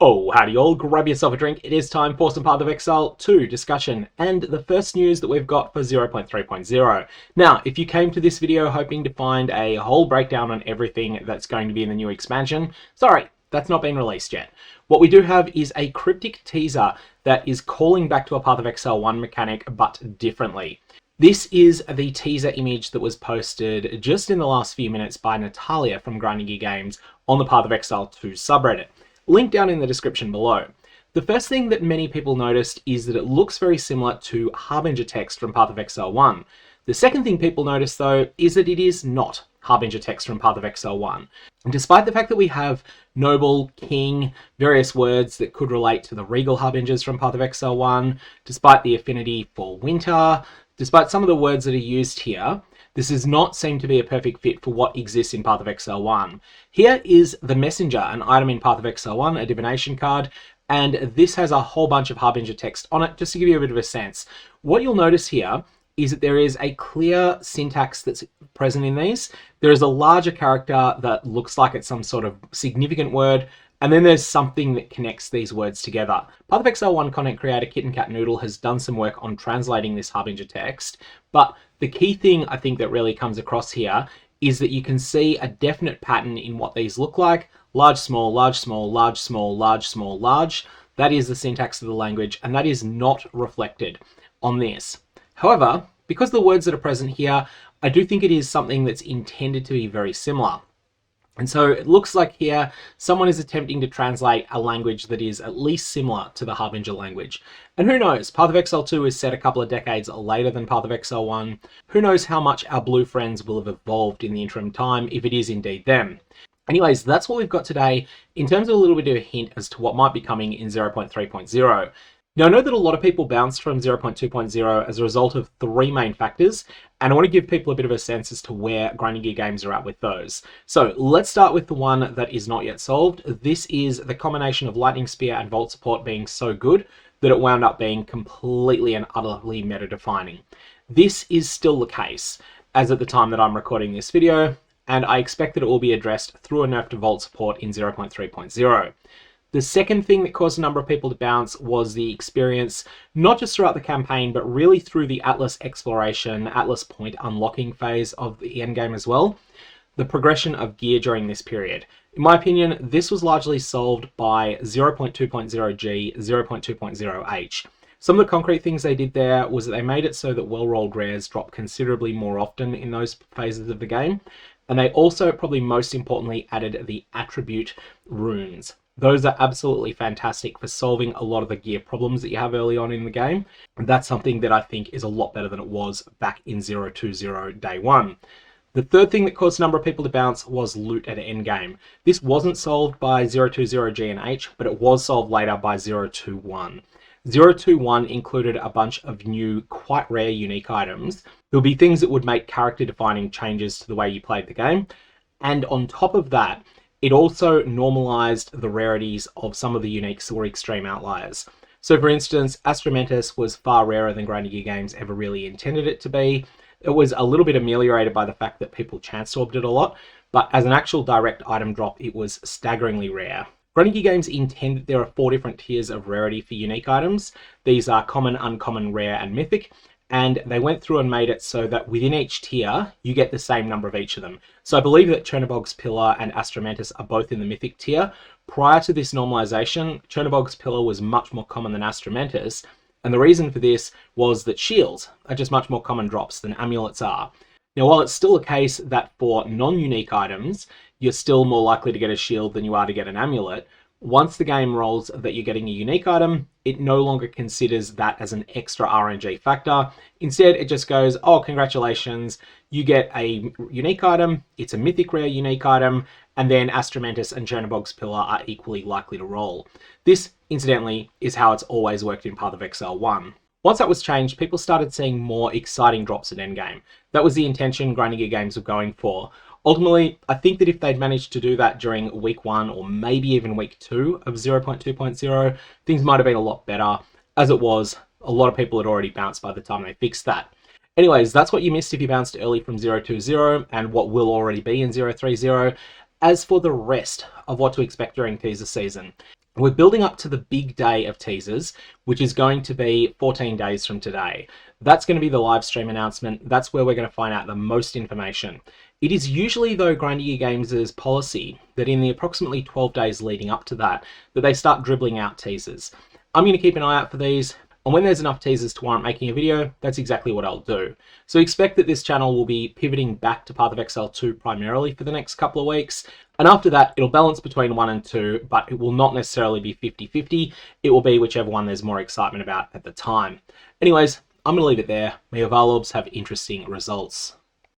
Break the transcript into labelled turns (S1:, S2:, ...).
S1: Oh, howdy all, grab yourself a drink. It is time for some Path of Exile 2 discussion and the first news that we've got for 0.3.0. Now, if you came to this video hoping to find a whole breakdown on everything that's going to be in the new expansion, sorry, that's not been released yet. What we do have is a cryptic teaser that is calling back to a Path of Exile 1 mechanic, but differently. This is the teaser image that was posted just in the last few minutes by Natalia from Grinding Gear Games on the Path of Exile 2 subreddit. Link down in the description below. The first thing that many people noticed is that it looks very similar to Harbinger text from Path of Exile 1. The second thing people noticed though is that it is not Harbinger text from Path of Exile 1. And despite the fact that we have noble, king, various words that could relate to the regal Harbingers from Path of Exile 1, despite the affinity for winter, despite some of the words that are used here, this does not seem to be a perfect fit for what exists in Path of Exile 1. Here is the Messenger, an item in Path of Exile 1, a divination card, and this has a whole bunch of Harbinger text on it, just to give you a bit of a sense. What you'll notice here is that there is a clear syntax that's present in these. There is a larger character that looks like it's some sort of significant word, and then there's something that connects these words together. Path of Exile 1 content creator Kitten Cat Noodle has done some work on translating this Harbinger text, but the key thing I think that really comes across here is that you can see a definite pattern in what these look like. Large, small, large, small, large, small, large, small, large. That is the syntax of the language, and that is not reflected on this. However, because the words that are present here, I do think it is something that's intended to be very similar. And so it looks like here someone is attempting to translate a language that is at least similar to the Harbinger language. And who knows, Path of Exile 2 is set a couple of decades later than Path of Exile 1. Who knows how much our blue friends will have evolved in the interim time, if it is indeed them. Anyways, that's what we've got today in terms of a little bit of a hint as to what might be coming in 0.3.0. Now, I know that a lot of people bounced from 0.2.0 as a result of three main factors, and I want to give people a bit of a sense as to where Grinding Gear Games are at with those. So let's start with the one that is not yet solved. This is the combination of Lightning Spear and Vault support being so good that it wound up being completely and utterly meta-defining. This is still the case, as at the time that I'm recording this video, and I expect that it will be addressed through a nerf to Vault support in 0.3.0. The second thing that caused a number of people to bounce was the experience, not just throughout the campaign, but really through the Atlas exploration, Atlas point unlocking phase of the endgame as well. The progression of gear during this period. In my opinion, this was largely solved by 0.2.0G, 0.2.0H. Some of the concrete things they did there was that they made it so that well-rolled rares drop considerably more often in those phases of the game. And they also, probably most importantly, added the attribute runes. Those are absolutely fantastic for solving a lot of the gear problems that you have early on in the game. And that's something that I think is a lot better than it was back in 0.2.0 day one. The third thing that caused a number of people to bounce was loot at endgame. This wasn't solved by 0.2.0G and H, but it was solved later by 0.2.1. 0.2.1 included a bunch of new, quite rare, unique items. There would be things that would make character-defining changes to the way you played the game. And on top of that, it also normalized the rarities of some of the uniques that were extreme outliers. So for instance, Astromentus was far rarer than Grinding Gear Games ever really intended it to be. It was a little bit ameliorated by the fact that people chance orbed it a lot, but as an actual direct item drop, it was staggeringly rare. Grinding Gear Games intend that there are 4 different tiers of rarity for unique items. These are common, uncommon, rare, and mythic. And they went through and made it so that within each tier, you get the same number of each of them. So I believe that Chernobog's Pillar and Astromantis are both in the Mythic tier. Prior to this normalization, Chernobog's Pillar was much more common than Astromantis, and the reason for this was that shields are just much more common drops than amulets are. Now, while it's still a case that for non-unique items, you're still more likely to get a shield than you are to get an amulet, once the game rolls that you're getting a unique item, it no longer considers that as an extra RNG factor. Instead, it just goes, oh, congratulations, you get a unique item, it's a mythic rare unique item, and then Astromantis and Chernobog's Pillar are equally likely to roll. This, incidentally, is how it's always worked in Path of Exile 1. Once that was changed, people started seeing more exciting drops at endgame. That was the intention Grinding Gear Games were going for. Ultimately, I think that if they'd managed to do that during week 1 or maybe even week 2 of 0.2.0, things might have been a lot better. As it was, a lot of people had already bounced by the time they fixed that. Anyways, that's what you missed if you bounced early from 0.2.0 and what will already be in 0.3.0. As for the rest of what to expect during teaser season, We're building up to the big day of teasers, which is going to be 14 days from today. That's going to be the live stream announcement. That's where we're going to find out the most information. It is usually, though, Grindy Games' policy that in the approximately 12 days leading up to that they start dribbling out teasers. I'm going to keep an eye out for these, and when there's enough teasers to warrant making a video, that's exactly what I'll do. So expect that this channel will be pivoting back to Path of Exile 2 primarily for the next couple of weeks, and after that it'll balance between 1 and 2, but it will not necessarily be 50-50. It will be whichever one there's more excitement about at the time. Anyways, I'm going to leave it there. May your Varlobs have interesting results.